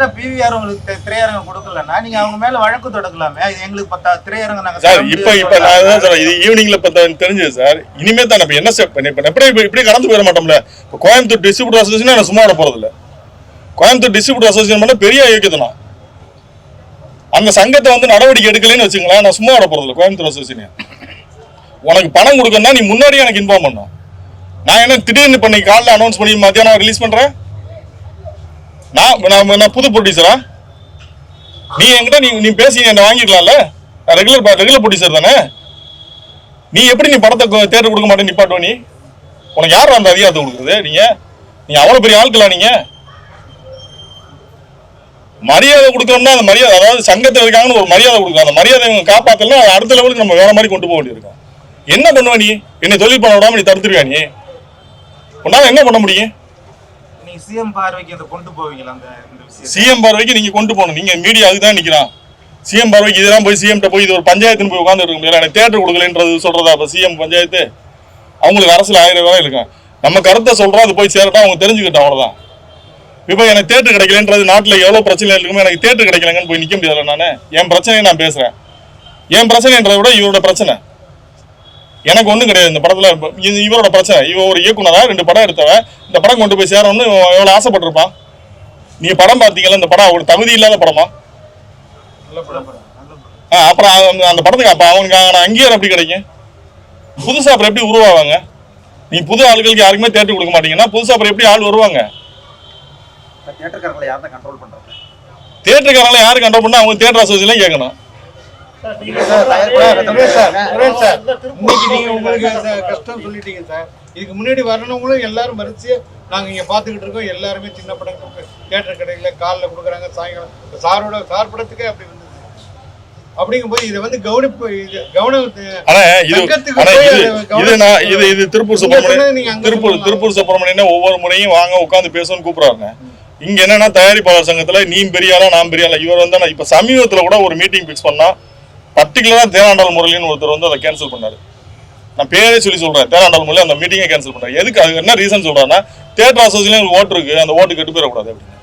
PVR உங்களுக்கு திரையரங்கம் கொடுக்கலன்னா நீங்க அவங்க மேல வழக்கு தொடக்கலாமே. இது எங்களுக்கு திரையரங்கம் நாங்க சார் இப்ப நான் தான் சார் இது ஈவினிங்ல தெரிஞ்சது சார். இனிமே தான் நம்ம என்ன ஸ்டெப் பண்ணி இப்படி கடந்து போயிட மாட்டோம்ல. இப்போ கோயம்புத்தூர் டிஸ்ட்ரிபியூட்டர் அசோசியேஷன் நான் சும்மா வர போறது இல்ல. கோயம்புத்தூர் டிஸ்ட்ரிபியூட்டர் அசோசியேஷன் பண்ண பெரிய இயக்கத்துனா அந்த சங்கத்தை நடவடிக்கை எடுக்கலன்னு வச்சுங்களேன், நான் சும்மா வர போறது இல்லை. கோயம்புத்தூர் அசோசியேஷன் உனக்கு பணம் கொடுக்கணும்னா நீ முன்னாடியே எனக்கு இன்ஃபார்ம் பண்ணும். நான் என்ன திடீர்னு பண்ணி காலைல அனௌன்ஸ் பண்ணி மத்தியானம் ரிலீஸ் பண்றேன். நான் புது ப்ரொடியூசரா? நீ என்கிட்ட நீ பேசி என்ன வாங்கிக்கலாம்ல. ரெகுலர் ப்ரொடியூசர் தானே. நீ எப்படி நீ படத்தை தேட்டர் கொடுக்க மாட்டேன் நிப்பாட்டோ? நீ உனக்கு யார் அந்த அதிகாரத்தை கொடுக்குறது? நீ அவ்வளவு பெரிய ஆட்களா? நீங்க மரியாதை கொடுக்கணும்னா அந்த மரியாதை, அதாவது சங்கத்தில் இருக்காங்கன்னு ஒரு மரியாதை கொடுக்கணும். அந்த மரியாதை இவங்க காப்பாத்தல அடுத்த லெவலுக்கு நம்ம வேற மாதிரி கொண்டு போக வேண்டியிருக்கோம். என்ன பண்ணுவ நீ? என்னை தொழில் பண்ண விடாம நீ தடுத்துருவியா? நீ உன்னால என்ன பண்ண முடியும்? சிஎம் பார்வைக்கு அதை கொண்டு போவீங்களா? சிஎம் பார்வைக்கு நீங்க கொண்டு போகணும். நீங்க மீடியா அதுதான் நிக்கிறான். சிஎம் பார்வைக்கு இதெல்லாம் போய் சிஎம் போய் இது ஒரு பஞ்சாயத்துன்னு போய் உட்கார்ந்து இருக்க முடியல. எனக்கு தேட்டர் கொடுக்கலன்றது சொல்றதா? அப்ப சிஎம் பஞ்சாயத்து அவங்களுக்கு அரசியல் 1000 ரூபாய் இருக்கும். நம்ம கருத்தை சொல்றோம், அது போய் சேரட்டா அவங்க தெரிஞ்சுக்கிட்டோம், அவ்வளவுதான். இப்போ எனக்கு தேட்டர் கிடைக்கலன்றது நாட்டில் எவ்வளவு பிரச்சனை இருக்குமோ எனக்கு தேட்டர் கிடைக்கலங்கன்னு போய் நிக்க முடியாது. நான் என் பிரச்சனையை நான் பேசுறேன். என் பிரச்சனைன்றதை விட இவரோட பிரச்சனை எனக்கு ஒன்றும் கிடையாது. இந்த படத்துல இவரோட பிரச்சனை. இவன் ஒரு இயக்குனரா 2 படம் எடுத்தவன். இந்த படம் கொண்டு போய் சேரணும்னு எவ்வளவு ஆசைப்பட்டிருப்பான். நீங்க படம் பார்த்தீங்களா? இந்த படம் அவங்களுக்கு தகுதி இல்லாத படமா? அப்புறம் அந்த படத்துக்கு அப்ப அவனுக்கு அங்கீகாரம் எப்படி கிடைக்கும்? புதுசா அப்புறம் எப்படி உருவாவாங்க? நீ புது ஆளுகளுக்கு யாருக்குமே தேட்டர் கொடுக்க மாட்டீங்கன்னா புதுசா அப்புறம் எப்படி ஆள் வருவாங்க? தியேட்டர்காரங்களை யாரை கண்ட்ரோல் பண்றாங்க? தியேட்டர்காரங்களை யாரு கண்ட்ரோல் பண்ணா? அவங்க தியேட்டர் அசோசியேஷன் கேட்கணும். கஷ்டம் சொல்லிட்டீங்க சார். இதுக்கு முன்னாடி வரணுங்களும் எல்லாரும் மறுத்து நாங்க இங்க பாத்துக்கிட்டு இருக்கோம். எல்லாருமே சின்ன படங்களுக்கு தியேட்டர் கடையில காலில் கொடுக்குறாங்க. சாயங்காலம் சார் படத்துக்கே அப்படி வந்து அப்படிங்கும்போது இதை கவனிப்பு திருப்பூர் சுப்பிரமணியன் ஒவ்வொரு முறையும் வாங்க உட்காந்து பேசணும்னு கூப்பிடுறாங்க. இங்க என்னன்னா தயாரிப்பாளர் சங்கத்துல நீ பெரிய ஆளா நான் பெரிய ஆளா இவர் இப்ப சமீபத்துல கூட ஒரு மீட்டிங் பிக்ஸ் பண்ணா பர்டிகுலரா தேனாண்டாள் முரளின்னு ஒருத்தர் அதை கேன்சல் பண்ணாரு. நான் பேரே சொல்றேன். தேனாண்டாள் முரளி அந்த மீட்டிங்கை கேன்சல் பண்றாரு. எதுக்கு? அது என்ன ரீசன் சொல்றாருன்னா தேட்டர் அசோசியேஷன் ஓட்டு இருக்கு, அந்த ஓட்டு கெட்டு போயிடக்கூடாது அப்படின்னு.